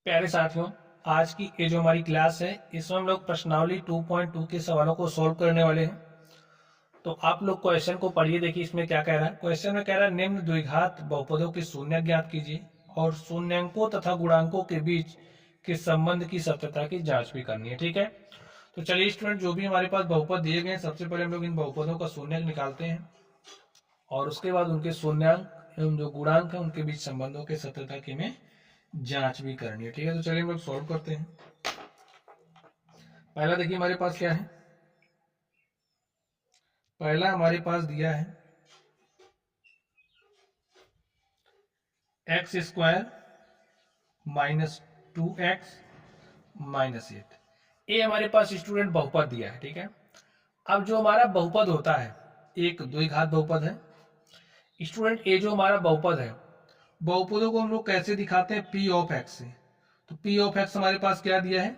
प्यारे साथियों, आज की ये जो हमारी क्लास है इसमें हम लोग प्रश्नावली 2.2 के सवालों को सॉल्व करने वाले हैं। तो आप लोग क्वेश्चन को पढ़िए, देखिए इसमें क्या कह रहा है। क्वेश्चन में कह रहा है निम्न द्विघात बहुपदों के शून्य ज्ञात कीजिए और शून्यंकों तथा गुणांकों के बीच के संबंध की सत्यता की जांच भी करनी है। ठीक है, तो चलिए स्टूडेंट, जो भी हमारे पास बहुपद दिए गए हैं सबसे पहले हम लोग इन बहुपदों का शून्यक निकालते हैं और उसके बाद उनके शून्यंक एवं जो गुणांक है उनके बीच संबंधों के सत्यता की हमें जांच भी करनी है। ठीक है, तो चलिए हम लोग सॉल्व करते हैं। पहला देखिए हमारे पास क्या है। पहला हमारे पास दिया है x square minus 2x minus 8। ये हमारे पास स्टूडेंट बहुपद दिया है। ठीक है, अब जो हमारा बहुपद होता है एक द्विघात बहुपद है स्टूडेंट। ये जो हमारा बहुपद है, बहुपदों को हम लोग कैसे दिखाते हैं, पी ऑफ एक्स से। तो पी ऑफ एक्स हमारे पास क्या दिया है,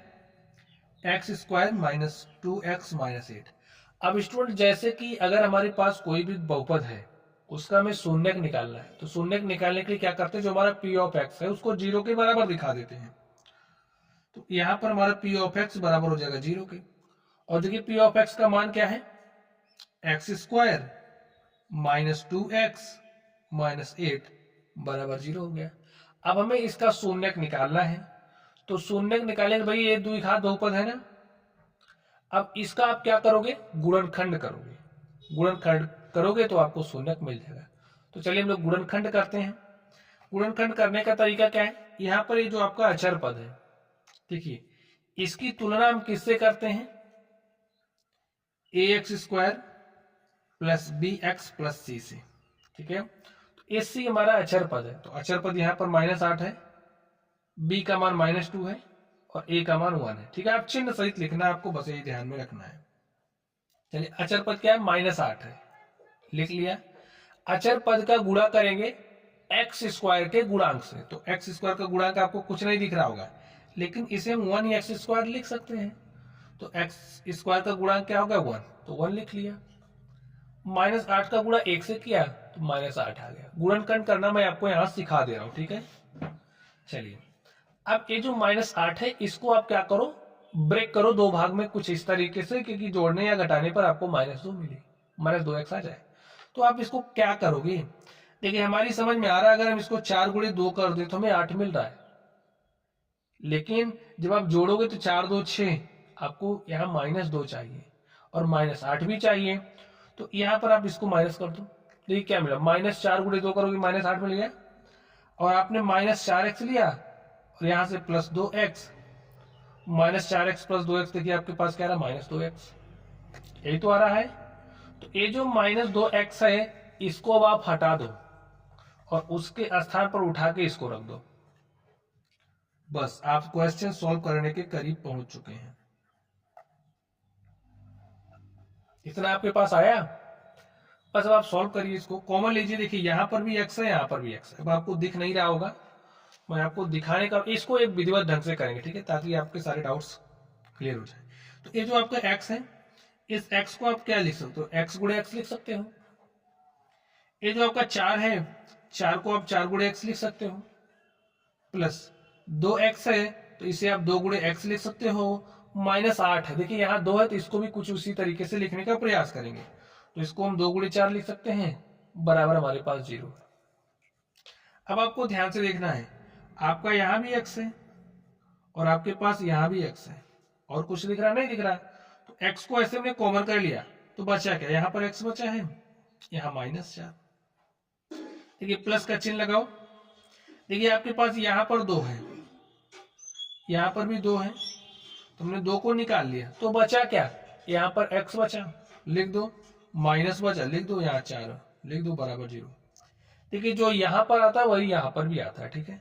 x square minus 2x minus 8। अब स्टूडेंट जैसे कि अगर हमारे पास कोई भी बहुपद है उसका हमें शून्यक निकालना है, तो शून्यक निकालने के लिए क्या करते हैं, जो हमारा पी ऑफ एक्स है उसको जीरो के बराबर दिखा देते हैं। तो यहाँ पर हमारा पी ऑफ एक्स बराबर हो जाएगा जीरो के। और देखिए पी ऑफ एक्स का मान क्या है, x square minus 2x minus 8 बराबर जीरो हो गया। अब हमें इसका शून्यक निकालना है, तो शून्यक निकालेंगे भाई, ये द्विघात बहुपद है ना। अब इसका आप क्या करोगे, गुणनखंड करोगे। गुणनखंड करोगे तो आपको शून्यक मिल जाएगा। तो चलिए हम लोग गुणनखंड करते हैं। गुणनखंड करने का तरीका क्या है, यहाँ पर ये जो आपका अचर पद है, देखिए इसकी तुलना हम किससे करते हैं, a x square plus b x plus c से। ठीक है, तो एस सी हमारा अचर पद है, तो अचर पद यहाँ पर -8 है, बी का मान -2 है और ए का मान 1 है। ठीक है, आप चिन्ह सहित लिखना है, आपको बस ये ध्यान में रखना है। चलिए अचर पद क्या है, -8 है, लिख लिया। अचर पद का गुणा करेंगे एक्स स्क्वायर के गुणांक से, तो एक्स स्क्वायर का गुणांक आपको कुछ नहीं दिख रहा होगा, लेकिन इसे हम 1 एक्स स्क्वायर लिख सकते हैं। तो एक्स स्क्वायर का गुणांक क्या होगा, 1, तो 1 लिख लिया। -8 का गुणा 1 से किया तो -8 आ गया। गुणनखंड करना मैं आपको यहां सिखा दे रहा हूं। ठीक है, चलिए अब ये जो -8 है इसको आप क्या करो, ब्रेक करो दो भाग में कुछ इस तरीके से, क्योंकि जोड़ने या घटाने पर आपको -2 मिले, -2x आ जाए। तो आप इसको क्या करोगे, देखिए हमारी समझ में आ रहा है, अगर हम इसको 4 गुणे 2 कर दे तो हमें 8 मिल रहा है, लेकिन जब आप जोड़ोगे तो 4 2 6, आपको यहाँ -2 चाहिए और -8 भी चाहिए। तो यहाँ पर आप इसको माइनस कर दो, देखिए क्या मिला, -4 गुणे 2 करोगे -8 मिल गया। और आपने -4x लिया और यहाँ से +2x, -4x + 2x, देखिए आपके पास क्या रहा, -2x, यही तो आ रहा है। तो ये जो -2x है इसको अब आप हटा दो और उसके स्थान पर उठा के इसको रख दो। बस आप क्वेश्चन सॉल्व करने के करीब पहुंच चुके हैं। इतना आपके पास आया, बस अब आप सॉल्व करिए, इसको कॉमन लीजिए। देखिए यहाँ पर भी x है, यहाँ पर भी x है। अब आपको दिख नहीं रहा होगा, मैं आपको दिखाने का, इसको एक विधिवत ढंग से करेंगे, ठीक है, ताकि आपके सारे डाउट्स क्लियर हो जाए। तो ये जो आपका x है, इस x को आप क्या लिख सकते हो, x गुणे x लिख सकते हो। ये जो आपका 4 है, 4 को आप 4 गुणे x लिख सकते हो, प्लस 2x है तो इसे आप 2 गुणे x लिख सकते हो, -8 है, देखिए यहाँ 2 है तो इसको भी कुछ उसी तरीके से लिखने का प्रयास करेंगे। तो इसको हम 2 गुणे 4 लिख सकते हैं, बराबर हमारे पास 0। अब आपको ध्यान से देखना है, आपका यहाँ भी x है और आपके पास यहाँ भी x है, और कुछ दिख रहा नहीं दिख रहा। तो x को ऐसे हमने कॉमन कर लिया तो बचा क्या, यहाँ पर x बचा है, यहाँ -4। देखिए प्लस का चिन्ह लगाओ, देखिए आपके पास यहाँ पर 2 है, यहाँ पर भी 2 है, तुमने 2 को निकाल लिया तो बचा क्या, यहाँ पर x बचा, लिख दो, माइनस बचा, लिख दो, यहाँ 4 लिख दो, बराबर 0। देखिए जो यहाँ पर आता है वही यहाँ पर भी आता है। ठीक है,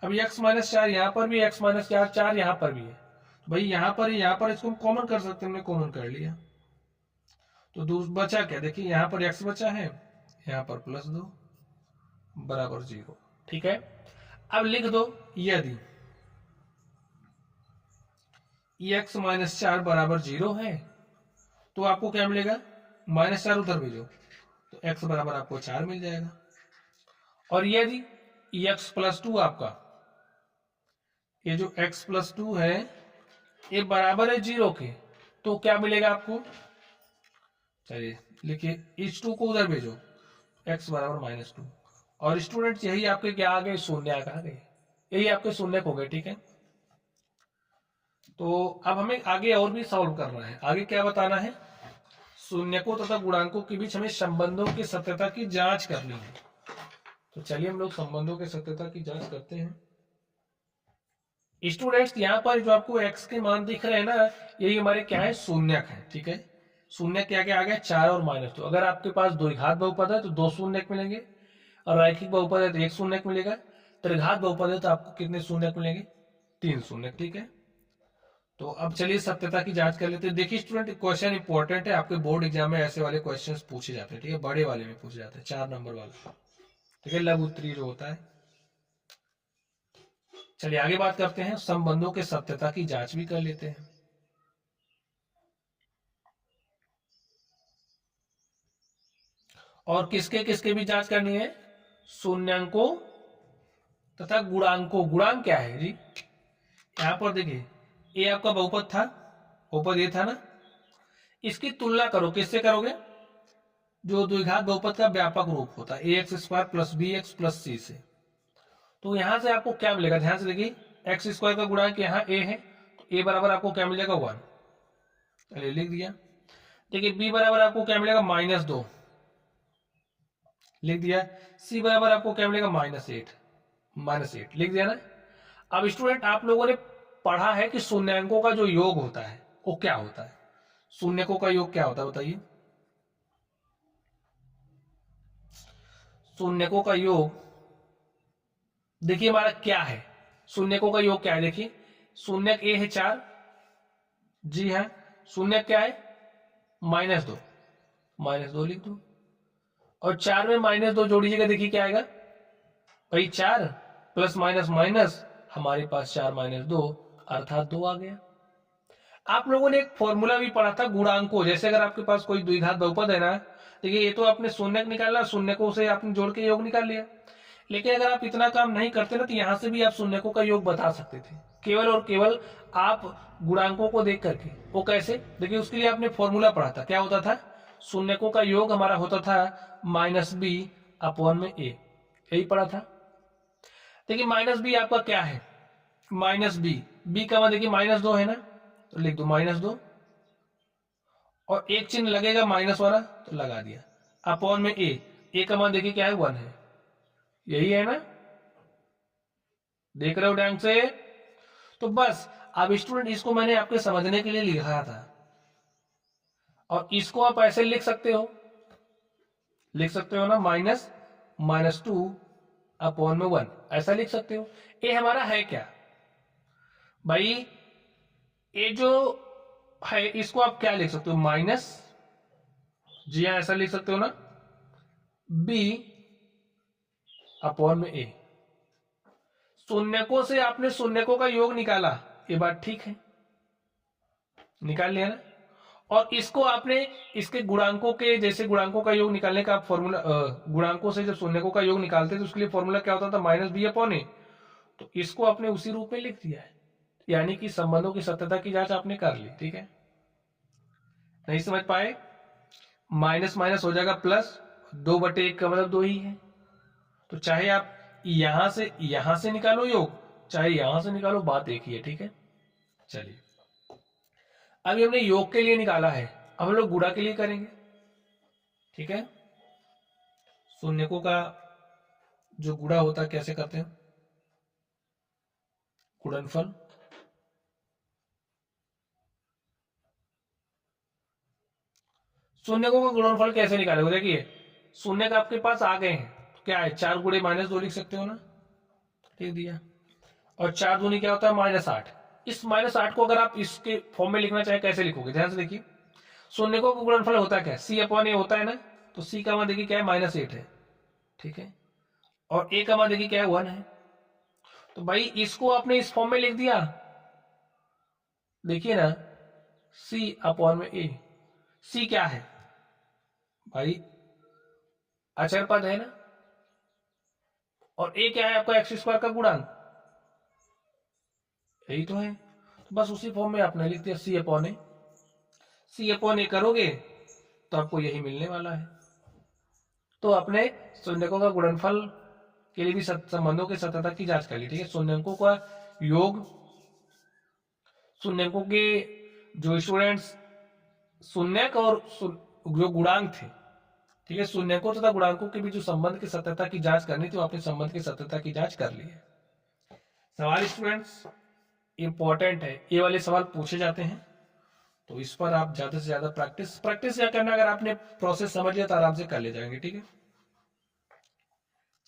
अब x -4 यहाँ पर भी, x -4 यहाँ पर भी है, तो भाई यहाँ पर इसको हम कॉमन कर सकते हैं, हमने कॉमन कर लिया। तो बचा क्या, देखिए यहाँ पर x बचा है, यहाँ पर +2 बराबर 0। ठीक है, अब लिख दो, यदि x -4 बराबर 0 है तो आपको क्या मिलेगा, -4 उधर भेजो तो x बराबर आपको 4 मिल जाएगा। और यदि x + 2 आपका ये जो x प्लस 2 है ये बराबर है 0 के, तो क्या मिलेगा आपको? चलिए लिखिए, इस 2 को उधर भेजो, x बराबर -2। और स्टूडेंट्स यही आपके क्या आ गए? शून्य आ गए, यही आपके शून्य हो गए। ठीक है, तो अब हमें आगे और भी सॉल्व करना है। आगे क्या बताना है? शून्यकों तथा गुणांकों के बीच हमें संबंधों की सत्यता की जांच करनी है। तो चलिए हम लोग संबंधों की सत्यता की जांच करते हैं। स्टूडेंट्स यहाँ पर जो आपको x के मान दिख रहे हैं ना, यही हमारे क्या है? शून्यक है। ठीक है, शून्य क्या क्या आ गया? 4 और -2। अगर आपके पास द्विघात बहुपद है तो 2 शून्यक मिलेंगे, और रैखिक बहुपद है तो 1 शून्यक मिलेगा। त्रिघात बहुपद है तो आपको कितने शून्यक मिलेंगे? 3 शून्यक। ठीक है, तो अब चलिए सत्यता की जांच कर लेते हैं। देखिए स्टूडेंट, क्वेश्चन इंपॉर्टेंट है, आपके बोर्ड एग्जाम में ऐसे वाले क्वेश्चंस पूछे जाते हैं। ठीक है, बड़े वाले में पूछे जाते हैं, 4 नंबर वाला। ठीक है, लघु उत्तरीय जो होता है। चलिए आगे बात करते हैं, संबंधों के सत्यता की जांच भी कर लेते हैं। और किसके किसके भी जांच करनी है? शून्यंकों तथा गुणांकों। गुणांक क्या है जी? यहां पर देखिए, ये आपका बहुपद था, बहुपद ये था ना, इसकी तुलना करो, किससे करोगे? जो द्विघात बहुपद का व्यापक रूप होता है, ax² + bx + c से। तो यहां से आपको क्या मिलेगा? ध्यान से देखिए, x² का गुणांक यहाँ a है, तो a बराबर आपको क्या मिलेगा? 1। चलिए लिख दिया। देखिए b बराबर आपको क्या मिलेगा? -2, लिख दिया। c बराबर आपको क्या मिलेगा? -8 लिख दिया ना। अब स्टूडेंट, आप लोगों ने पढ़ा है कि शून्यंकों का जो योग होता है वो क्या होता है? शून्यकों का योग क्या होता है बताइए? शून्यकों का योग देखिए हमारा क्या है? शून्यकों का योग क्या है? देखिए, शून्यक a है 4, जी हाँ। शून्यक क्या है? -2, -2 लिख दो। और 4 में -2 जोड़िएगा, देखिए क्या आएगा भाई? 4 प्लस माइनस माइनस, हमारे पास 4 - 2 अर्थात 2 आ गया। आप लोगों ने एक फॉर्मूला भी पढ़ा था गुणांकों, जैसे अगर आपके पास कोई द्विघात बहुपद है ना, देखिए ये तो आपने शून्यक निकाला, शून्यकों से आपने जोड़ के योग निकाल लिया। लेकिन अगर आप इतना काम नहीं करते ना, तो यहां से भी आप शून्यकों का योग बता सकते थे, केवल और केवल आप गुणांकों को देख करके। वो कैसे? देखिए उसके लिए आपने फॉर्मूला पढ़ा था, क्या होता था? शून्यकों का योग हमारा होता था -b/a, यही पढ़ा था। देखिए -b आपका क्या है? -b, b का मान देखिए -2 है ना, तो लिख दो -2, और एक चिन्ह लगेगा माइनस वाला, तो लगा दिया। अपॉन में a का मान देखिए क्या है? 1 है, यही है ना, देख रहे हो ढंग से? तो बस अब स्टूडेंट, इसको मैंने आपके समझने के लिए लिखा था, और इसको आप ऐसे लिख सकते हो, ना, -2/1, ऐसा लिख सकते हो। ये हमारा है क्या भाई? ये जो है इसको आप क्या लिख सकते हो? माइनस, जी हाँ ऐसा लिख सकते हो ना, b/a। शून्यकों से आपने शून्यकों का योग निकाला, ये बात ठीक है, निकाल लिया ना। और इसको आपने इसके गुणांकों के, जैसे गुणांकों का योग निकालने का फॉर्मूला, गुणांकों से जब शून्यकों का योग निकालते तो उसके लिए फॉर्मूला क्या होता था? -b/a। तो इसको आपने उसी रूप में लिख दिया है, यानी कि संबंधों की सत्यता की जांच आपने कर ली। ठीक है, नहीं समझ पाए? माइनस माइनस हो जाएगा प्लस, 2/1 का मतलब 2 ही है। तो चाहे आप यहां से निकालो योग, चाहे यहां से निकालो, बात एक ही है। ठीक है, चलिए अभी हमने योग के लिए निकाला है, अब हम लोग गुणा के लिए करेंगे। ठीक है, शून्यकों का जो गुणा होता है कैसे करते हैं? गुणनफल। शून्यकों का गुणनफल कैसे निकालोगे? देखिए शून्य का आपके पास आ गए हैं, तो क्या है? 4 × -2 लिख सकते हो ना, लिख दिया। और 4 दूनी क्या होता है? -8। इस -8 को अगर आप इसके फॉर्म में लिखना चाहे कैसे लिखोगे? ध्यान से देखिए, शून्यकों का गुणनफल होता है क्या? c/a होता है ना, तो c का मान देखिए क्या है? -8 है। ठीक है, और a का मान देखिए क्या है? 1 है। तो भाई इसको आपने इस फॉर्म में लिख दिया, देखिए ना, c/a। c क्या है भाई? अचर पद है ना, और a क्या है आपका? x² का गुणांक। यही तो है। तो बस उसी फॉर्म में आपने लिख दिया सी अपॉन ए। सी अपॉन ए करोगे तो आपको यही मिलने वाला है। तो अपने शून्यकों का गुणनफल के लिए भी संबंधों की सत्यता की जांच कर ली। ठीक है, शून्यकों का योग, शून्यकों के जो स्टूडेंट्स शून्यक और जो गुणांक थे, ठीक है, शून्यकों तथा गुणांकों के बीच जो संबंध की सत्यता की जांच करनी थी, वो आपने संबंध की सत्यता की जांच कर ली है। सवाल स्टूडेंट्स इंपॉर्टेंट है, ये वाले सवाल पूछे जाते हैं, तो इस पर आप ज्यादा से ज्यादा प्रैक्टिस क्या करना, अगर आपने प्रोसेस समझ लिया तो आराम से कर ले जाएंगे। ठीक है,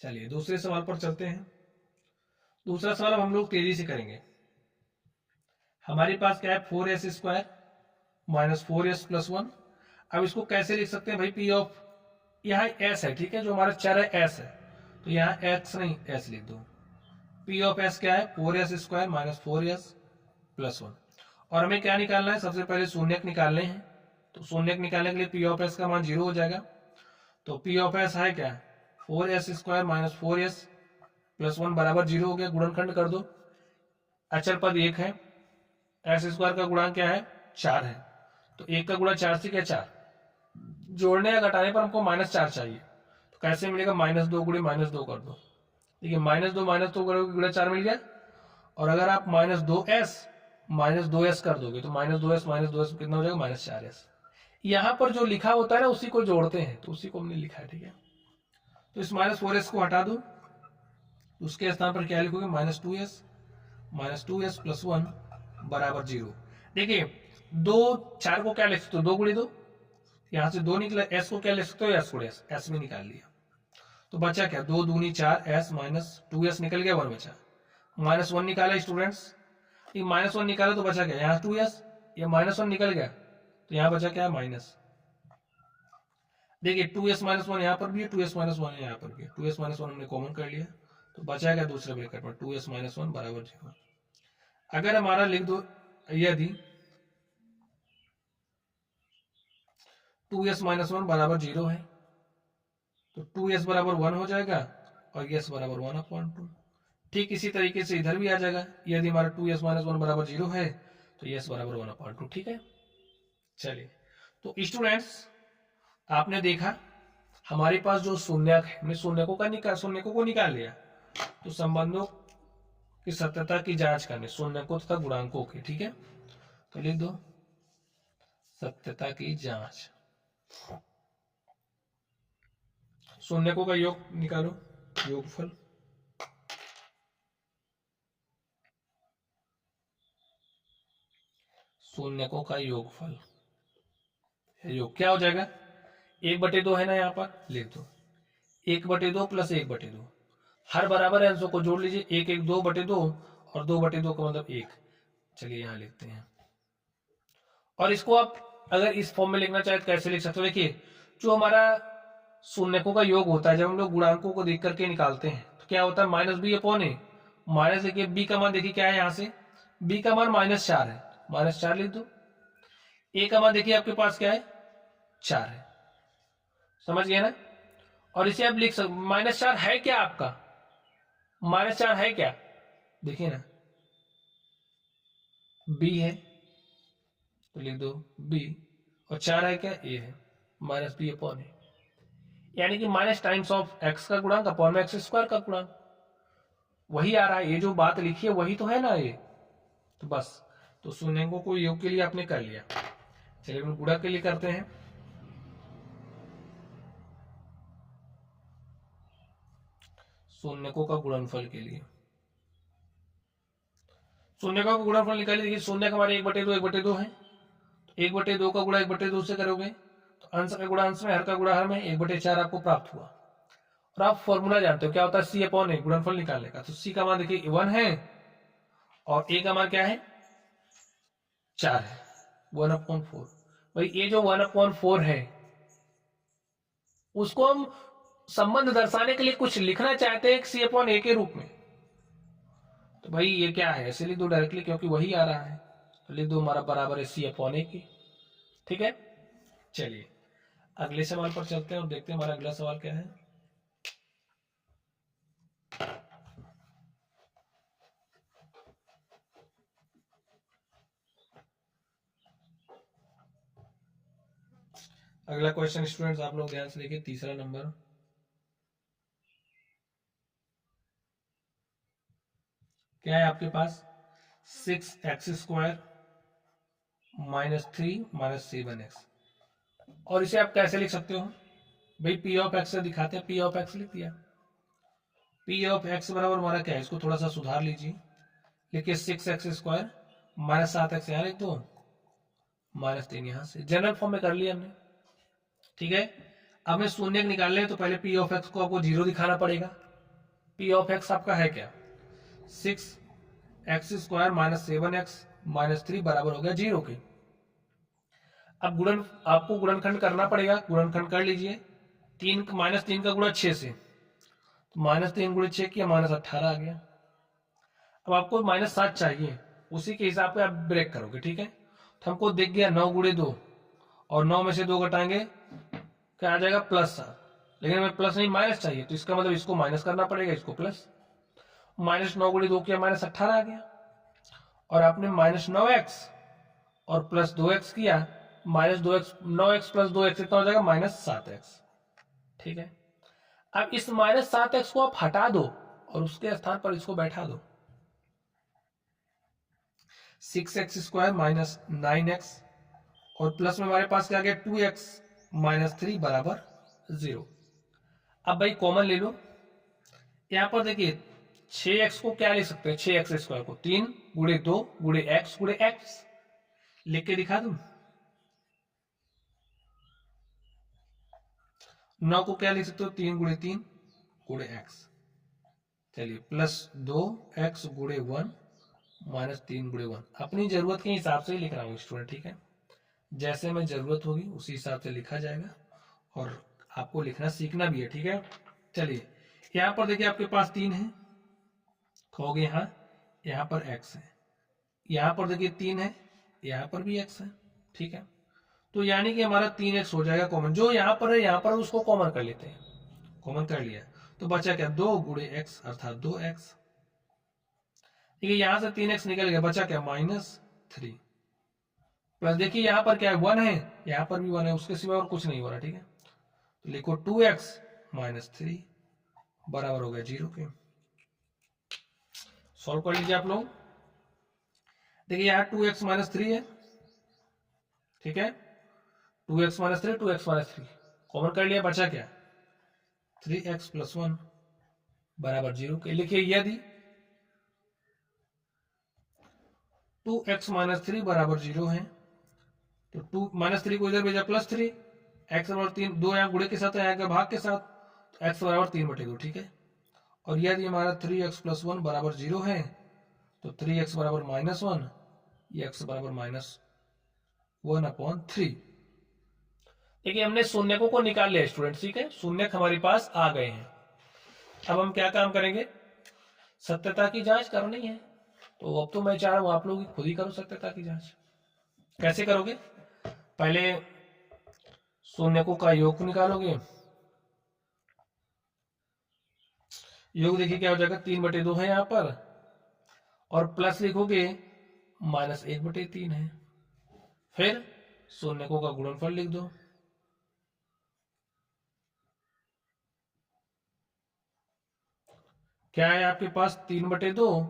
चलिए दूसरे सवाल पर चलते हैं। दूसरा सवाल हम लोग तेजी से करेंगे। हमारे पास क्या है, 4s² माइनस 4s+1। अब इसको कैसे लिख सकते हैं भाई, पी ऑफ, यहाँ s है, ठीक है, जो हमारा चर है s है, तो यहाँ x नहीं s लिख दो। पी ऑफ s क्या है, 4s² माइनस 4s+1। और हमें क्या निकालना है, सबसे पहले शून्यक निकालने हैं। तो शून्यक निकालने के लिए पी ऑफ s का मान 0 हो जाएगा। तो पी ऑफ s है क्या, 4s² माइनस 4s+1 बराबर 0 हो गया। गुणनखंड कर दो, अचर पद 1 है, s² का गुणांक क्या है, 4 है, तो 1 का गुणा 4 से क्या 4, जोड़ने या घटाने पर हमको -4 चाहिए। तो कैसे मिलेगा, -2 गुणे -2 कर दो। देखिए -2 करोगे गुणा 4 मिल गया। और अगर आप -2s कर दोगे तो -2s कितना हो जाएगा, -4s। यहां पर जो लिखा होता है ना उसी को जोड़ते हैं, तो उसी को हमने लिखा है। ठीक है, तो इस -4s को हटा दो, उसके स्थान पर क्या लिखोगे, -2s+1 बराबर 0। देखिए 4 को क्या लिख सकते हो, 2 गुणे 2, यहां से 2 निकला, s को क्या लिख सकते हो, s गुणे s में निकाल लिया। तो बचा क्या, 2 दूनी 4, s -2s निकल गया, 1 बचा। -1 निकाला स्टूडेंट्स, ये -1 निकाला तो बचा क्या, यहाँ 2s, ये -1 निकल गया तो यहाँ बचा क्या, माइनस। देखिए 2s-1 यहाँ पर भी है, 2s-1 यहाँ पर भी है, 2s-1 हमने कॉमन कर लिया, तो बचा क्या दूसरे ब्रैकेट में, 2s-1 बराबर 0। अगर हमारा लिख दो, यदि 2s-1 बराबर 0 है तो 2s बराबर 1 हो जाएगा और s बराबर 1/2। ठीक इसी तरीके से इधर भी आ जाएगा, यदि हमारा 2s-1 बराबर 0 है तो s बराबर 1/2। ठीक है, चलिए तो स्टूडेंट्स आपने देखा हमारे पास जो शून्यक है, हमने शून्यकों को निकाल लिया। तो संबंधों की सत्यता की जांच करने शून्यकों तथा गुणांकों की। ठीक है, तो लिख दो सत्यता की जांच, शून्यकों का योग निकालो, योगफल, शून्यकों का योगफल, योग क्या हो जाएगा, 1/2 है ना, यहाँ पर लिख दो 1/2 प्लस 1/2, हर बराबर अंशों को जोड़ लीजिए, 1 1 2/2 और 2/2 का मतलब 1। चलिए यहां लिखते हैं, और इसको आप अगर इस फॉर्म में लिखना चाहे तो कैसे लिख सकते हो, देखिए जो हमारा शून्यकों का योग होता है, जब हम लोग गुणांकों को देख करके निकालते हैं तो क्या होता है, -b/a, माइनस देखिए b का मान देखिए क्या है, यहाँ से b का मान -4 है, -4 लिख दो। a का मान देखिए आपके पास क्या है, 4 है, समझ गए ना। और इसे आप लिख सकते, -4 है क्या आपका, -4 है क्या, देखिए ना b है तो लिख दो b, और 4 है क्या, a है, -b/a, यानी कि माइनस टाइम्स ऑफ x का गुणांक अपॉन में x² का गुणांक, वही आ रहा है, ये जो बात लिखी है वही तो है ना ये। तो बस, तो शून्यकों को योग के लिए आपने कर लिया। चलिए हम गुणा के लिए करते हैं। शून्यकों का गुणनफल के लिए शून्यकों का गुणनफल निकालिए। देखिए शून्यक हमारे 1/2 1/2 है, 1/2 का गुणा 1/2 से करोगे तो अंश का गुणा अंश में, हर का गुणा हर में, 1/4 आपको प्राप्त हुआ। और आप फॉर्मूला जानते हो क्या होता है, c/a, गुणनफल निकालने का। तो c का मान देखिए 1 है और a का मान क्या है, 4 है, 1/4। भाई ये जो 1/4 है उसको हम संबंध दर्शाने के लिए कुछ लिखना चाहते हैं c/a के रूप में, तो भाई ये क्या है, ऐसे लिख दो डायरेक्टली क्योंकि वही आ रहा है, तो लिख दो हमारा बराबर है c/a की। ठीक है, चलिए अगले सवाल पर चलते हैं और देखते हैं हमारा अगला सवाल क्या है। अगला क्वेश्चन स्टूडेंट्स आप लोग ध्यान से देखिए, तीसरा नंबर। क्या है आपके पास, 6x² माइनस 3 माइनस 7x। और इसे आप कैसे लिख सकते हो भाई, p ऑफ x से दिखाते हैं, p ऑफ x लिख दिया। p ऑफ x बराबर हमारा क्या है, इसको थोड़ा सा सुधार लीजिए, लिखिए 6x² माइनस 7x यहाँ लिख दो, माइनस 3 यहाँ से, जनरल फॉर्म में कर लिया हमने। ठीक है, अब हमें शून्य निकालने हैं तो पहले p ऑफ x को आपको 0 दिखाना पड़ेगा। p ऑफ x आपका है क्या, 6x² माइनस 7x माइनस 3 बराबर हो गया 0 के। अब गुणन, आपको गुणनखंड करना पड़ेगा, गुणनखंड कर लीजिए। 3 माइनस 3 का गुणा 6 से, तो माइनस 3 गुणे 6 किया, माइनस 18 आ गया। अब आपको माइनस 7 चाहिए, उसी के हिसाब पे आप ब्रेक करोगे। ठीक है, तो हमको दिख गया 9 गुणे 2, और 9 में से 2 घटाएंगे क्या आ जाएगा, +7। लेकिन हमें प्लस नहीं माइनस चाहिए, तो इसका मतलब इसको माइनस करना पड़ेगा, इसको प्लस। माइनस 9 गुणे 2 किया, माइनस 18 आ गया। और आपने माइनस 9x और प्लस 2x किया, minus 2x, 9x plus 2x कितना हो जाएगा, माइनस 7x। ठीक है, अब इस माइनस 7x को आप हटा दो और उसके स्थान पर इसको बैठा दो। 6x² माइनस 9x और प्लस में हमारे पास क्या आ गया, 2x माइनस 3 बराबर 0। अब भाई कॉमन ले लो, यहां पर देखिए 6x को क्या लिख सकते हैं, 6x² को 3 गुणे 2 गुणे x गुणे x लिख के दिखा दूं। 9 को क्या लिख सकते हो, 3 गुणे 3 गुणे x। चलिए प्लस 2x गुणे 1 माइनस 3 गुणे 1। अपनी जरूरत के हिसाब से ही लिख रहा हूँ स्टूडेंट। ठीक है, जैसे में जरूरत होगी उसी हिसाब से लिखा जाएगा, और आपको लिखना सीखना भी है। ठीक है, चलिए यहां पर देखिए आपके पास 3 है, खोगे यहाँ पर x है, यहाँ पर देखिए 3 है, यहाँ पर भी x है। ठीक है, तो यानी कि हमारा 3x हो जाएगा कॉमन, जो यहाँ पर है यहाँ पर उसको कॉमन कर लेते हैं। कॉमन कर लिया तो बचा क्या, 2 गुणे x अर्थात 2x। ठीक है, यहां से 3x निकल गया, बचा क्या, -3 प्लस देखिए यहाँ पर क्या है, 1 है, यहाँ पर भी 1 है, उसके सिवा और कुछ नहीं हो रहा। ठीक है, तो लिखो 2x माइनस 3 बराबर हो गया 0 के। सॉल्व कर लीजिए आप लोग। देखिए यहाँ 2x माइनस 3 है। ठीक है, 2x minus 3, 2x minus 3 common कर लिया, बचा क्या, 3x प्लस 1 बराबर 0 के। लिखिए यदि 2x माइनस 3 बराबर 0 है, तो 2 माइनस 3 को इधर भेजा, +3, x बराबर 3, 2 यहाँ गुणे के साथ है, यहाँ का भाग के साथ, तो x बराबर 3/2। ठीक है, और यदि हमारा 3x प्लस 1 बराबर 0 है, तो 3x बराबर -1, ये x बराबर -1/3। देखिए हमने शून्यकों को निकाल लिया स्टूडेंट। ठीक है, शून्यक हमारे पास आ गए हैं। अब हम क्या काम करेंगे, सत्यता की जांच करनी है। तो अब तो मैं चाह रहा हूं आप लोग खुद ही करो सत्यता की जांच। कैसे करोगे, पहले शून्यकों का योग निकालोगे। योग देखिए क्या हो जाएगा, 3/2 है यहाँ पर, और प्लस लिखोगे -1/3 है। फिर शून्यकों का गुणनफल लिख दो। क्या है आपके पास, 3/2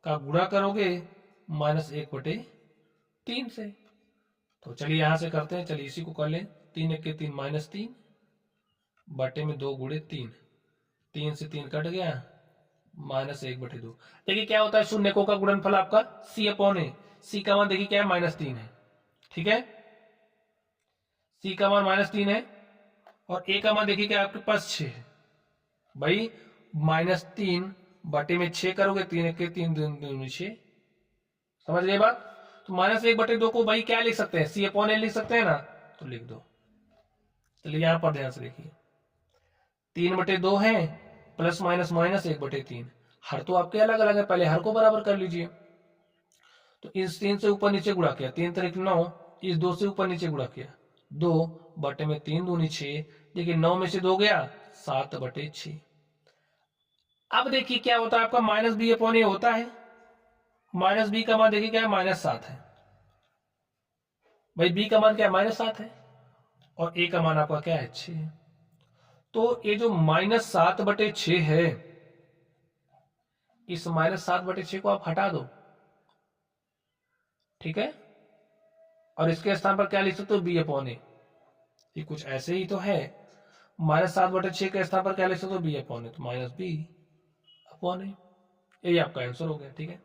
का गुणा करोगे -1/3 से। तो चलिए यहां से करते हैं, चलिए इसी को कर लें। 3 1 के 3 -3 बटे में 2 गुणे 3, 3 से 3 कट गया, -1/2। देखिए क्या होता है, शून्यकों का गुणनफल आपका c/a। c का मान देखिए क्या है, -3 है। ठीक है, c का मान -3 है, और a का मान देखिए क्या आपके पास 6 है। भाई -3 बटे में 6 करोगे, 3 1 के 3 2 6, समझ गए बात। तो -1/2 को भाई क्या लिख सकते हैं, c/a लिख सकते हैं ना, तो लिख दो। चलिए यहां पर ध्यान से देखिए, 3/2 है, प्लस माइनस -1/3। हर तो आपके अलग अलग है, पहले हर को बराबर कर लीजिए। तो इस 3 से ऊपर नीचे गुणा किया, 3 3 9, इस 2 से ऊपर नीचे गुणा किया, 2 बटे में 3 दूनी 6। देखिए 9 में से 2 गया, 7/6। अब देखिए क्या होता है आपका, -b/a होता है। -b का मान देखिए क्या है, -7 है। भाई b का मान क्या है, -7 है, और ए का मान आपका क्या है 6। तो ये जो -7/6 है, इस -7/6 को आप हटा दो, ठीक है, और इसके स्थान पर क्या लिख सकते हो b/a। ये कुछ ऐसे ही तो है, -7/6 के स्थान पर क्या लिख सकते हो b/a, तो -b/a। यही आपका आंसर हो गया, ठीक है।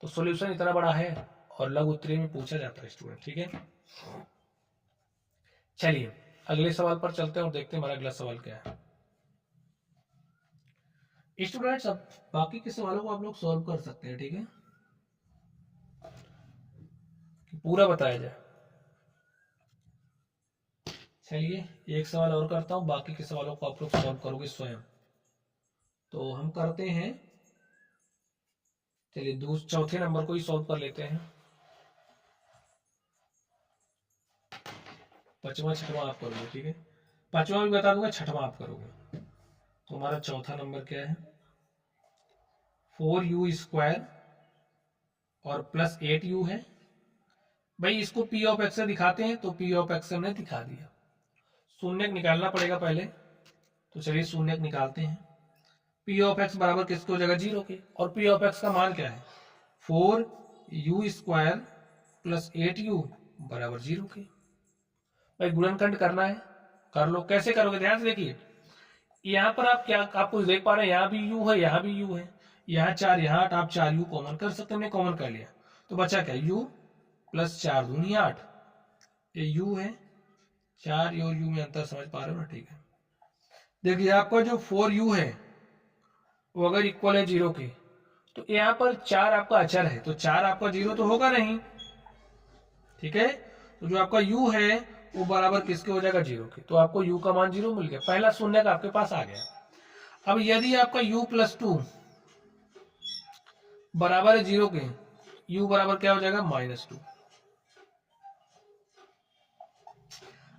तो सॉल्यूशन इतना बड़ा है और लघु उत्तरीय में पूछा जाता है स्टूडेंट, ठीक है। चलिए अगले सवाल पर चलते हैं और देखते हैं हमारा अगला सवाल क्या है। स्टूडेंट्स अब बाकी के सवालों को आप लोग सॉल्व कर सकते हैं, ठीक है, पूरा बताया जाए। चलिए एक सवाल और करता हूं, बाकी के सवालों को आप लोग सॉल्व करोगे स्वयं। तो हम करते हैं, चलिए चौथे नंबर को ही सॉल्व कर लेते हैं। पांचवा छठवां आप करोगे, ठीक है, पांचवा भी बता दूंगा, छठवां आप करोगे। तो हमारा चौथा नंबर क्या है, 4u² और प्लस 8u है। भाई इसको p ऑफ x से दिखाते हैं, तो p ऑफ x हमने दिखा दिया। शून्यक निकालना पड़ेगा पहले, तो चलिए शून्यक निकालते हैं। p ऑफ x बराबर किसको हो जाएगा 0 के, और p ऑफ x का मान क्या है 4u² प्लस 8u बराबर 0 के। भाई गुणनखंड करना है, कर लो। कैसे करोगे ध्यान से देखिए, यहाँ पर आप क्या आपको देख पा रहे हैं, यहाँ भी u है, यहाँ भी u है, यहाँ 4 यहाँ 8, आप 4u कॉमन कर सकते हैं, हमने कॉमन कर लिया। तो बचा क्या u प्लस 4 दूनी 8, ये u है, 4 और u में अंतर समझ पा रहे हो ना, ठीक है। देखिए आपका जो 4u है वो अगर इक्वल है 0 के, तो यहाँ पर 4 आपका अचर है, तो 4 आपका 0 तो होगा नहीं, ठीक है। तो जो आपका u है वो बराबर किसके हो जाएगा 0 के, तो आपको u का मान 0 मिल गया, पहला शून्य का आपके पास आ गया। अब यदि आपका u प्लस 2 बराबर है 0 के, u बराबर क्या हो जाएगा -2,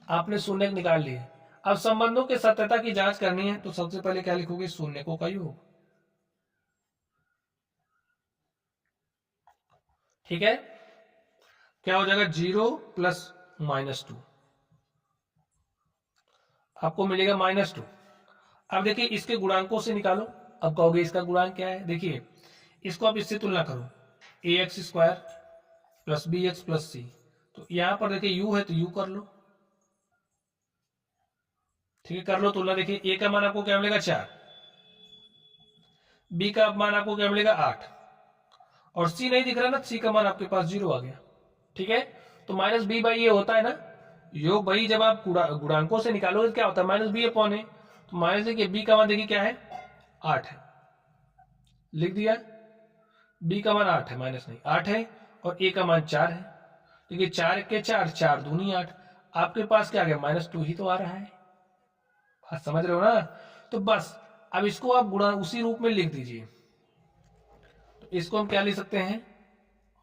आपने शून्य निकाल लिए। अब संबंधों के सत्यता की जांच करनी है, तो सबसे पहले क्या लिखोगे, शून्यकों का योग, ठीक है। क्या हो जाएगा 0 प्लस -2, आपको मिलेगा -2। अब देखिए इसके गुणांकों से निकालो। अब कहोगे इसका गुणांक क्या है, देखिए इसको आप इससे तुलना करो, ax² plus bx plus c। तो यहां पर देखिए u है तो u कर लो, ठीक है, कर लो तुलना। देखिए a का मान आपको क्या मिलेगा 4, b का मान आपको क्या मिलेगा 8, और c नहीं दिख रहा ना, c का मान आपके पास 0 आ गया, ठीक है। तो -b/a होता है ना योग, भाई जब आप गुणांकों से निकालोगे क्या होता है -b/a। तो माइनस देखिए b का मान देखिए क्या है 8 है, लिख दिया, b का मान 8 है, माइनस नहीं 8 है, और a का मान 4 है। देखिए 4 के 4, 4 दूनी 8, आपके पास क्या आ गया -2 ही तो आ रहा है, बात समझ रहे हो ना। तो बस अब इसको आप गुणा उसी रूप में लिख दीजिए। तो इसको हम क्या लिख सकते हैं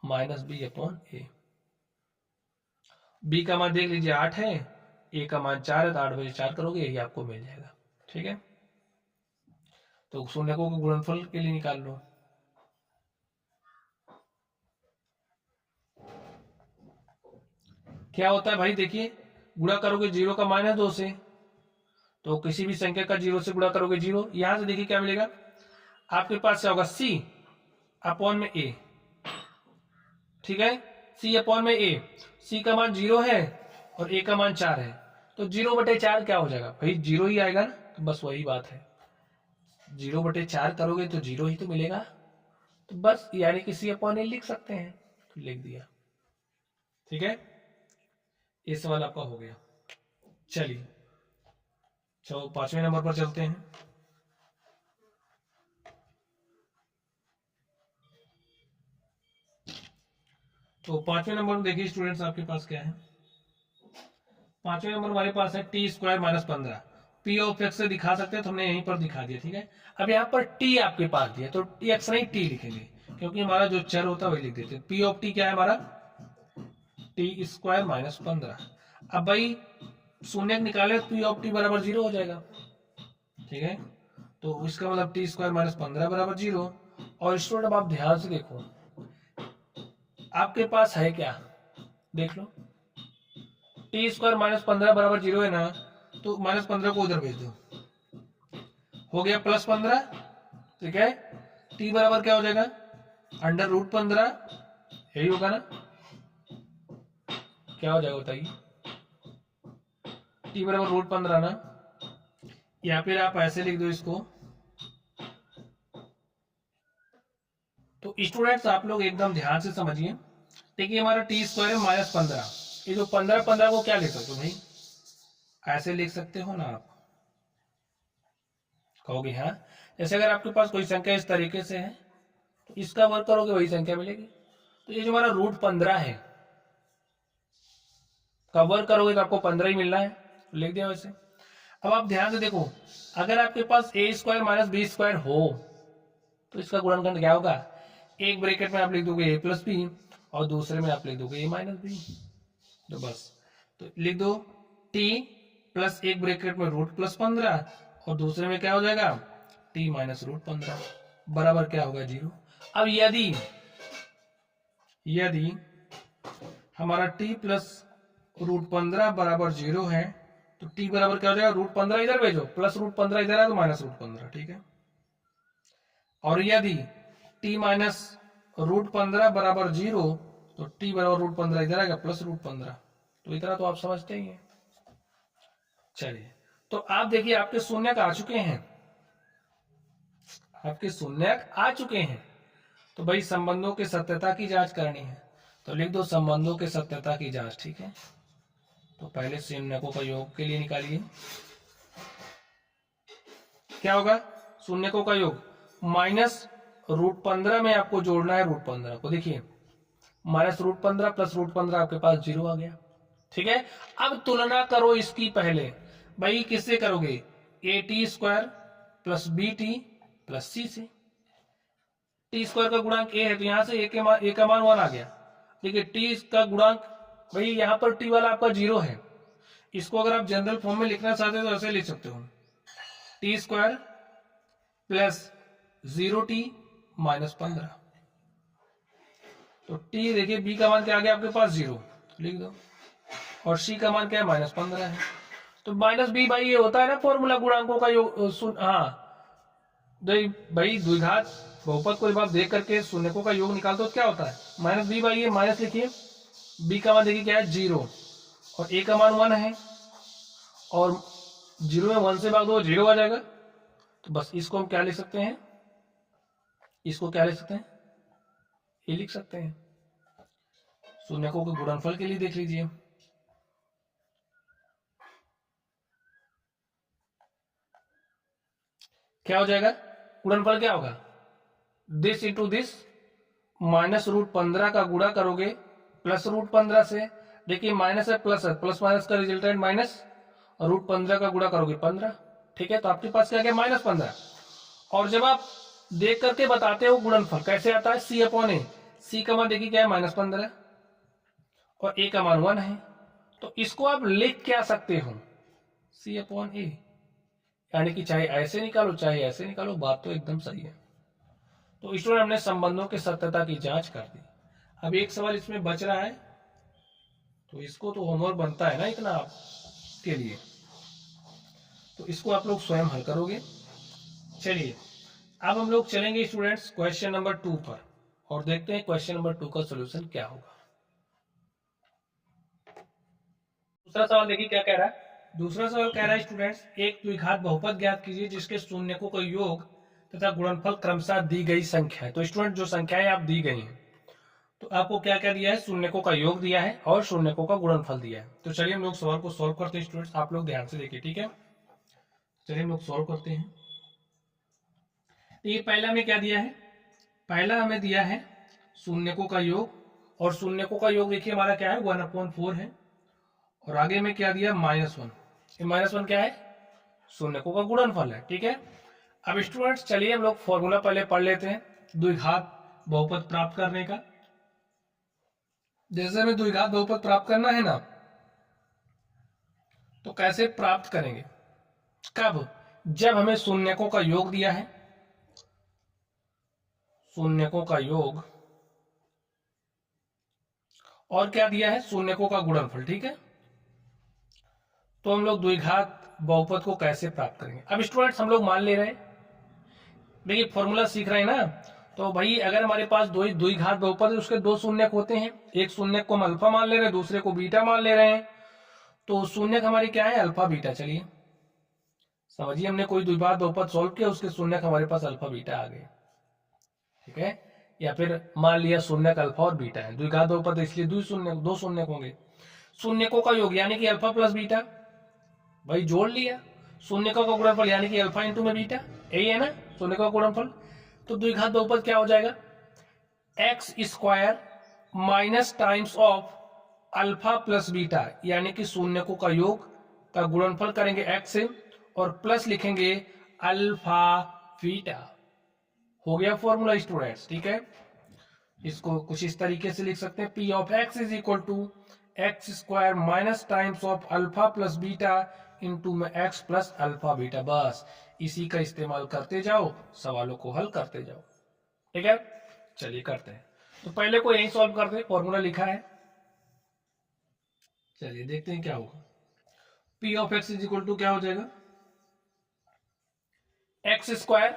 -b/a। b का मान देख लीजिए 8 है, a का मान 4 है, तो 8 बजे 4 करोगे यही आपको मिल जाएगा, ठीक है। तो शून्यकों के गुणनफल के लिए निकाल लो। क्या होता है भाई, देखिए गुणा करोगे 0 का -2 से, तो किसी भी संख्या का 0 से गुणा करोगे 0, यहां से देखिए क्या मिलेगा आपके पास, क्या होगा c/a, ठीक है, c/a। c का मान 0 है और a का मान 4 है, तो 0/4 क्या हो जाएगा भाई 0 ही आएगा ना, तो बस वही बात है, 0/4 करोगे तो 0 ही तो मिलेगा, तो बस यानी कि c/a लिख सकते हैं, तो लिख दिया, ठीक है। ये सवाल आपका हो गया। चलिए चलो 5वें नंबर पर चलते हैं। तो 5वें नंबर में देखिए स्टूडेंट्स आपके पास क्या है, 5वें नंबर हमारे पास है t² - 15, p ऑफ x से दिखा सकते हैं, तो हमने यहीं पर दिखा दिया, ठीक है। अब यहाँ पर t आपके पास दिया, तो x नहीं t लिखेंगे, क्योंकि हमारा जो चर होता है वही लिख देते हैं। p ऑफ t क्या है हमारा t² - 15। अब भाई शून्य निकाले तो p ऑफ t बराबर 0 हो जाएगा, ठीक है। तो इसका मतलब t² - 15 बराबर 0। और स्टूडेंट अब आप ध्यान से देखो, आपके पास है क्या, देख लो, टी स्क्वायर माइनस 15 बराबर 0 है ना, तो माइनस 15 को उधर भेज दो, हो गया प्लस 15। ठीक है, टी बराबर क्या हो जाएगा, अंडर रूट 15, यही होगा ना, क्या हो जाएगा बताइए, टी बराबर रूट 15 ना, या फिर आप ऐसे लिख दो इसको। तो स्टूडेंट्स आप लोग एकदम ध्यान से समझिए, देखिए हमारा टी स्क्वायर है माइनस 15, ये जो 15 को क्या लिख सकते हो भाई, ऐसे लिख सकते हो ना आप, कहोगे हाँ। जैसे अगर आपके पास कोई संख्या इस तरीके से है तो इसका वर्ग करोगे वही संख्या मिलेगी। तो ये जो हमारा रूट 15 है, का वर्ग करोगे तो आपको 15 ही मिलना है, तो लिख दिया वैसे। अब आप ध्यान से देखो, अगर आपके पास ए स्क्वायर माइनस बी स्क्वायर हो तो इसका गुणनखंड क्या होगा, एक ब्रैकेट में आप लिख दोगे ए प्लस बी और दूसरे में आप लिख दोगे ए माइनस बी, तो बस, तो लिख दो टी प्लस एक ब्रैकेट में रूट प्लस 15 और दूसरे में क्या हो जाएगा टी माइनस रूट 15 बराबर क्या होगा 0। अब यदि यदि हमारा टी प्लस रूट 15 बराबर 0 है तो टी बराबर क्या हो जाएगा, रूट 15 इधर भेजो, प्लस रूट 15 इधर है तो माइनस रूट 15, ठीक है। और यदि टी माइनस रूट 15 बराबर 0 तो टी बराबर रूट 15 इधर आएगा प्लस रूट 15, तो इतना तो आप समझते ही हैं। चलिए, तो आप देखिए आपके शून्यक आ चुके हैं, आपके शून्यक आ चुके हैं, तो भाई संबंधों की सत्यता की जांच करनी है, तो लिख दो संबंधों की सत्यता की जांच, ठीक है। तो पहले शून्यकों का योग के लिए निकालिए, क्या होगा, शून्यकों का योग माइनस रूट 15 में आपको जोड़ना है रूट 15 को, देखिए माइनस रूट 15 प्लस रूट 15 आपके पास 0 आ गया, ठीक है। अब तुलना करो इसकी, पहले भाई किससे करोगे, a t square plus b t plus c से, टी स्क्वायर का गुणांक ए है तो यहां से ए का मान 1 आ गया, देखिए टी का गुणांक, भाई यहां पर टी वाला आपका 0 है, इसको अगर आप जनरल फॉर्म में लिखना चाहते हो तो ऐसे लिख सकते हो, T square plus 0t minus 15, तो टी देखिए बी का मान क्या आ गया आपके पास 0, लिख दो, और सी का मान क्या है माइनस 15 है, तो माइनस बी भाई ये होता है ना फॉर्मूला गुणांकों का योग, हाँ भाई द्विघात बहुपद को जब आप देख करके शून्यकों का योग निकालते हो तो क्या होता है, माइनस बी, भाई ये माइनस लिखिए, बी का मान देखिए क्या है 0 और ए का मान 1 है, और 0 में 1 से भाग दो 0 आ जाएगा, तो बस इसको हम क्या लिख सकते हैं, इसको क्या लिख सकते हैं, ये लिख सकते हैं। शून्यकों के गुणनफल के लिए देख लीजिए, क्या हो जाएगा, गुणनफल क्या होगा, this into this, minus root 15 का गुणा करोगे प्लस रूट 15 से, देखिए माइनस है प्लस माइनस का रिजल्टेंट माइनस, रूट 15 का गुणा करोगे 15, ठीक है, तो आपके पास क्या गया माइनस 15। और जब आप देख करके बताते हो गुणनफल कैसे आता है, सी अपॉन ए, सी का मान देखिए क्या है माइनस 15 और ए का मान 1 है, तो इसको आप लिख क्या सकते हो, सी अपॉन ए, यानी कि चाहे ऐसे निकालो चाहे ऐसे निकालो, बात तो एकदम सही है। तो स्टूडेंट हमने संबंधों की सत्यता की जांच कर दी, अब एक सवाल इसमें बच रहा है, तो इसको तो होमवर्क बनता है ना इतना आपके लिए, तो इसको आप लोग स्वयं हल करोगे। चलिए अब हम लोग चलेंगे स्टूडेंट्स क्वेश्चन नंबर 2 पर और देखते हैं क्वेश्चन नंबर 2 का सॉल्यूशन क्या होगा। दूसरा सवाल देखिए क्या कह रहा है, दूसरा सवाल कह रहा है स्टूडेंट्स एक द्विघात बहुपद ज्ञात कीजिए जिसके शून्यकों का योग तथा गुणनफल क्रमशः दी गई संख्या है। तो स्टूडेंट जो संख्याएं आप दी गई हैं तो आपको क्या क्या दिया है, शून्यकों का योग दिया है और शून्यकों का गुणनफल दिया है। तो चलिए हम लोग सवाल को सॉल्व करते हैं स्टूडेंट्स, आप लोग ध्यान से देखिए, ठीक है। चलिए हम लोग सॉल्व करते हैं। ये पहला हमें क्या दिया है, पहला हमें दिया है शून्यकों का योग, और शून्यकों का योग देखिए हमारा क्या है 1/4 है, और आगे में क्या दिया -1, ये -1 क्या है, शून्यकों का गुणनफल है, ठीक है। अब स्टूडेंट्स चलिए हम लोग फॉर्मूला पहले पढ़ लेते हैं द्विघात बहुपद प्राप्त करने का। जैसे हमें द्विघात बहुपद प्राप्त करना है ना, तो कैसे प्राप्त करेंगे, कब, जब हमें शून्यकों का योग दिया है, शून्यकों का योग, और क्या दिया है शून्यकों का गुणनफल, ठीक है। तो हम लोग द्विघात बहुपद को कैसे प्राप्त करेंगे। अब स्टूडेंट्स हम लोग मान ले रहे हैं, देखिए फॉर्मूला सीख रहे हैं ना, तो भाई अगर हमारे पास द्विघात बहुपद है उसके दो शून्यक होते हैं, एक शून्यक को हम अल्फा मान ले रहे हैं, दूसरे को बीटा मान ले रहे हैं। तो शून्यक हमारी क्या है, अल्फा बीटा। चलिए समझिए, हमने कोई द्विघात बहुपद सॉल्व किया, उसके शून्यक हमारे पास अल्फा बीटा आ गए, ठीक है। या फिर मान लिया शून्यक अल्फा और बीटा है, द्विघात बहुपद इसलिए दो शून्यक होंगे। शून्यकों का योग यानी कि अल्फा प्लस बीटा, भाई जोड़ लिया। शून्यकों का गुणनफल यानी कि अल्फा इंटू में बीटा, यही है ना शून्यकों का गुणनफल। तो द्विघात बहुपद क्या हो जाएगा, x square minus times of alpha plus beta, यानी कि शून्यकों का योग का गुणनफल करेंगे एक्स से और प्लस लिखेंगे अल्फा बीटा। हो गया फॉर्मूला स्टूडेंट्स, ठीक है। इसको कुछ इस तरीके से लिख सकते हैं, p of x is equal to x square minus times of alpha plus beta into में एक्स प्लस अल्फा बीटा। बस इसी का इस्तेमाल करते जाओ, सवालों को हल करते जाओ, ठीक है। चलिए करते हैं, तो पहले को यही सॉल्व करते हैं, फॉर्मूला लिखा है। चलिए देखते हैं क्या होगा। P of x is equal to क्या हो जाएगा, एक्स स्क्वायर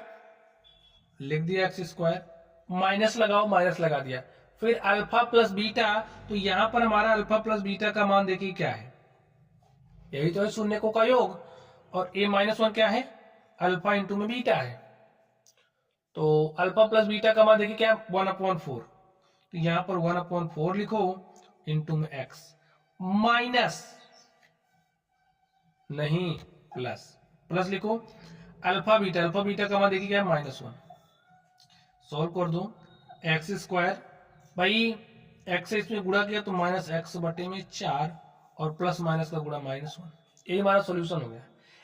लिख दिया, एक्स स्क्वायर माइनस लगाओ, माइनस लगा दिया, फिर अल्फा प्लस बीटा। तो यहां पर हमारा अल्फा प्लस बीटा का मान देखिए क्या है, यही तो है शून्यकों का योग, और a माइनस वन क्या है, अल्फा इंटू में बीटा है। तो अल्फा प्लस बीटा का मान देखिए क्या, 1/4। तो यहां पर 1/4 लिखो इंटू में x, माइनस नहीं प्लस, प्लस लिखो अल्फा बीटा का मान देखिए क्या है, -1। सॉल्व कर दो, एक्स स्क्वायर, भाई एक्स से इसमें गुणा किया तो -x/4 और प्लस माइनस का गुणा -1, यही हमारा सॉल्यूशन हो गया।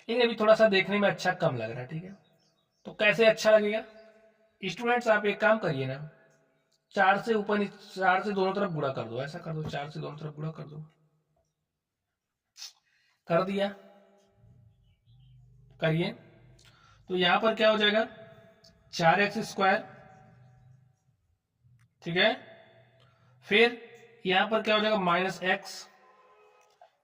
लेकिन अभी थोड़ा सा देखने में अच्छा कम लग रहा है, ठीक है। तो कैसे अच्छा लगेगा स्टूडेंट्स, आप एक काम करिए ना, 4 से ऊपर 4 से दोनों तरफ गुणा कर दो, ऐसा कर दो, 4 से दोनों तरफ गुणा कर दो, कर दिया, करिए। तो यहां पर क्या हो जाएगा, 4x स्क्वायर, ठीक है। फिर यहां पर क्या हो जाएगा, -x,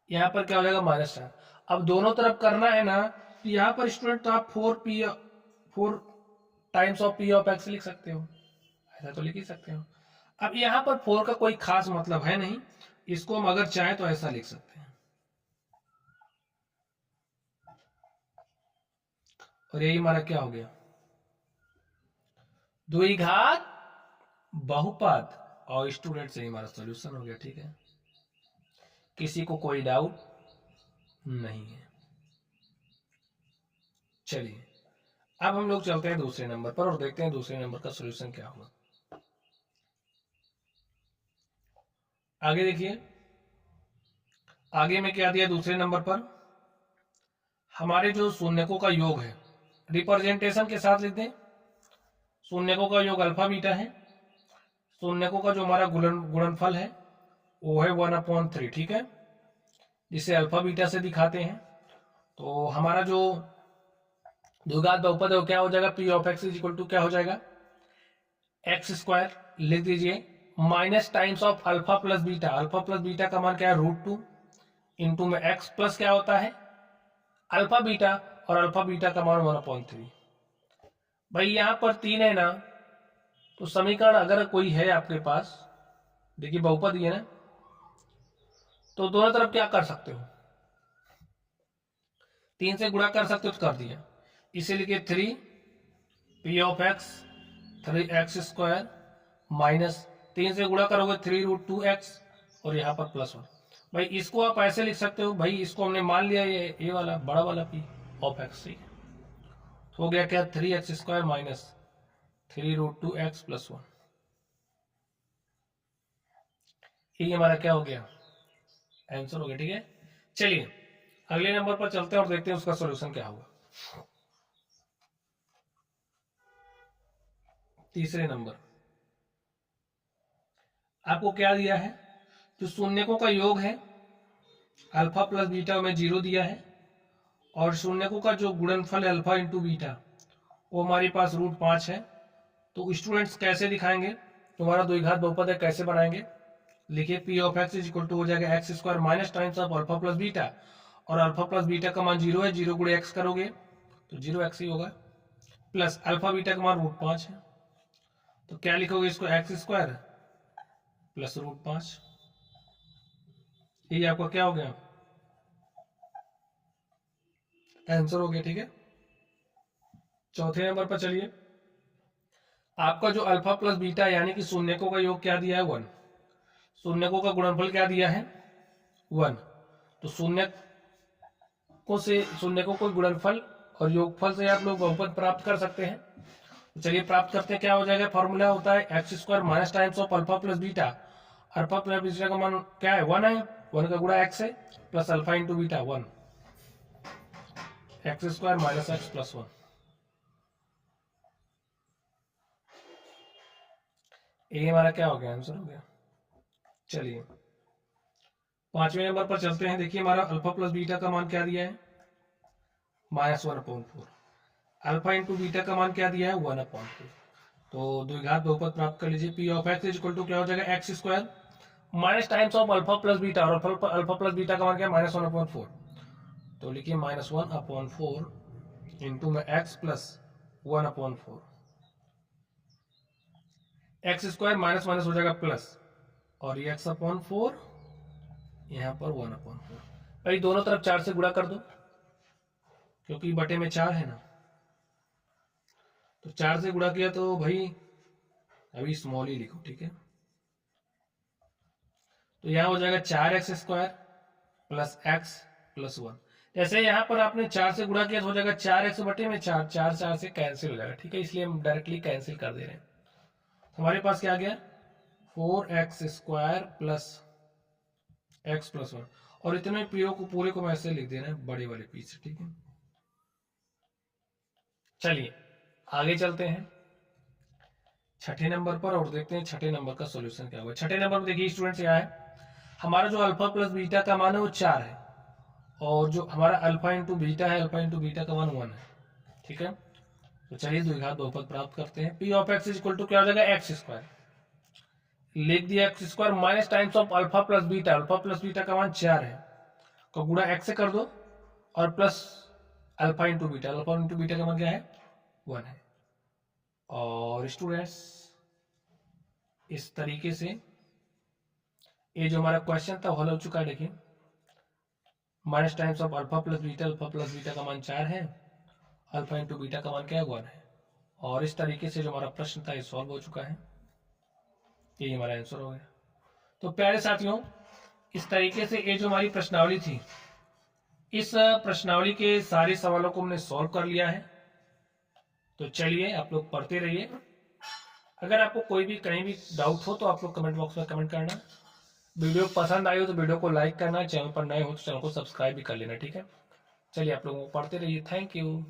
यहां पर क्या हो जाएगा -4। अब दोनों तरफ करना है ना, तो यहां पर स्टूडेंट तो आप 4 times of P of x लिख सकते हो, ऐसा तो लिख ही सकते हो। अब यहां पर 4 का कोई खास मतलब है नहीं, इसको हम अगर चाहें तो ऐसा लिख सकते हैं, और यही हमारा क्या हो गया, द्विघात बहुपद। और स्टूडेंट से हमारा सॉल्यूशन हो गया, ठीक है। किसी को कोई डाउट नहीं है। चलिए अब हम लोग चलते हैं दूसरे नंबर पर और देखते हैं दूसरे नंबर का सॉल्यूशन क्या होगा। आगे देखिए, आगे में क्या दिया दूसरे नंबर पर, हमारे जो शून्यकों का योग है, रिप्रेजेंटेशन के साथ लिख दें। शून्यकों का योग अल्फा बीटा है, शून्यकों का जो हमारा गुणनफल है वो है 1/3, ठीक है, जिसे अल्फा बीटा से दिखाते हैं। तो हमारा जो द्विघात बहुपद है वो क्या हो जाएगा, p of x is equal to क्या हो जाएगा, एक्स स्क्वायर लिख दीजिए minus times of alpha plus beta, alpha plus beta का मान क्या है, √2 इंटू में एक्स प्लस क्या होता है अल्फा बीटा, और अल्फा बीटा का मान 1/3। भाई यहां पर 3 है ना, तो समीकरण अगर कोई है आपके पास, देखिए बहुपद ही है ना, तो दोनों तरफ क्या कर सकते हो, 3 से गुणा कर सकते हो, तो कर दिया। इसे लिखिए 3 P of x 3x square minus 3 से गुणा करोगे 3√2x और यहाँ पर +1। भाई इसको आप ऐसे लिख सकते हो, भाई इसको हमने मान लिया ये वाला बड़ा वाला p ऑफ x, ठीक है। तो हो गया क्या, 3x स्क्वायर माइनस 3√2x +1, ये हमारा क्या हो गया, आंसर हो गया, ठीक है। चलिए अगले नंबर पर चलते हैं और देखते हैं उसका सॉल्यूशन क्या होगा। तीसरे नंबर आपको क्या दिया है, जो शून्यकों का योग है अल्फा प्लस बीटा में 0 दिया है, और शून्यकों का जो गुणनफल है अल्फा इंटू बीटा वो हमारे पास √5 है। तो स्टूडेंट्स कैसे दिखाएंगे, तुम्हारा द्विघात बहुपद है, कैसे बनाएंगे, लिखिए p of x is equal to हो जाएगा x square minus times of alpha plus beta, और अल्फा प्लस बीटा का मान 0 है, 0 गुणे एक्स करोगे तो 0x ही होगा, प्लस अल्फा बीटा का मान √5 है, तो क्या लिखोगे इसको x² प्लस √5, ये आपका क्या हो गया आंसर हो गया। ठीक है, चौथे नंबर पर चलिए, आपका जो अल्फा प्लस बीटा यानी कि शून्यकों का योग क्या दिया है 1, शून्यकों का गुणनफल क्या दिया है 1, तो शून्यकों को गुणनफल और योगफल से आप लोग बहुपद प्राप्त कर सकते हैं। तो चलिए प्राप्त करते हैं, क्या हो जाएगा, फॉर्मूला होता है x² minus times of alpha plus beta, alpha plus beta का मान क्या है 1 है, 1 का गुणा x है, plus alpha into beta 1, x² minus x plus 1, ये हमारा क्या हो गया आंसर हो गया। चलिए पांचवें नंबर पर चलते हैं, देखिए हमारा अल्फा प्लस बीटा का मान क्या दिया है -1/4, अल्फा इंटू बीटा का मान क्या दिया है 1/4, तो द्विघात बहुपद प्राप्त कर लीजिए। P of x equal to क्या हो जाएगा x² minus times of alpha plus beta, और अल्फा प्लस बीटा का मान क्या है -1/4, तो लिखिए -1/4 इंटू में x plus 1/4, x² minus minus हो जाएगा प्लस, और ये x/4 यहाँ पर 1/4, भाई दोनों तरफ 4 से गुणा कर दो क्योंकि बटे में 4 है ना, तो 4 से गुणा किया तो भाई अभी स्मॉल ही लिखो, ठीक है, तो यहां हो जाएगा 4x² प्लस x प्लस 1, जैसे यहां पर आपने 4 से गुणा किया तो हो जाएगा 4x बटे में 4, 4 4 से कैंसिल हो जाएगा, ठीक है, इसलिए हम डायरेक्टली कैंसिल कर दे रहे हैं। हमारे पास क्या आ गया 4x² प्लस x प्लस 1, और इतने पीओ को पूरे को मैं ऐसे लिख देना है बड़े वाले पी से, ठीक है। चलिए आगे चलते हैं छठे नंबर पर और देखते हैं छठे नंबर का सॉल्यूशन क्या होगा। छठे नंबर पर देखिए स्टूडेंट्स क्या है, हमारा जो अल्फा प्लस बीटा का मान है वो 4 है, और जो हमारा अल्फा इंटू बीटा है, अल्फा इंटू बीटा का मान 1 है, ठीक है। तो चलिए द्विघात बहुपद प्राप्त करते हैं। P of x equal to क्या हो जाएगा x², लिख दिया x² minus times of alpha plus beta, alpha plus beta का मान 4 है, तो गुणा x से कर दो, और plus alpha into beta, alpha into beta का मान क्या है 1 है। और स्टूडेंट्स इस तरीके से ये जो हमारा क्वेश्चन था हल हो चुका है। देखिए minus times of alpha plus beta का मान 4 है, अल्फा इंटू बीटा का मान क्या है 1 है, और इस तरीके से जो हमारा प्रश्न था ये सॉल्व हो चुका है, यही हमारा आंसर हो गया। तो प्यारे साथियों इस तरीके से ये जो हमारी प्रश्नावली थी, इस प्रश्नावली के सारे सवालों को हमने सॉल्व कर लिया है। तो चलिए आप लोग पढ़ते रहिए, अगर आपको कोई भी कहीं भी डाउट हो तो आप लोग कमेंट बॉक्स में कमेंट करना, वीडियो पसंद आई हो तो वीडियो को लाइक करना, चैनल पर नए हो तो चैनल को सब्सक्राइब भी कर लेना, ठीक है। चलिए आप लोगों को पढ़ते रहिए, थैंक यू।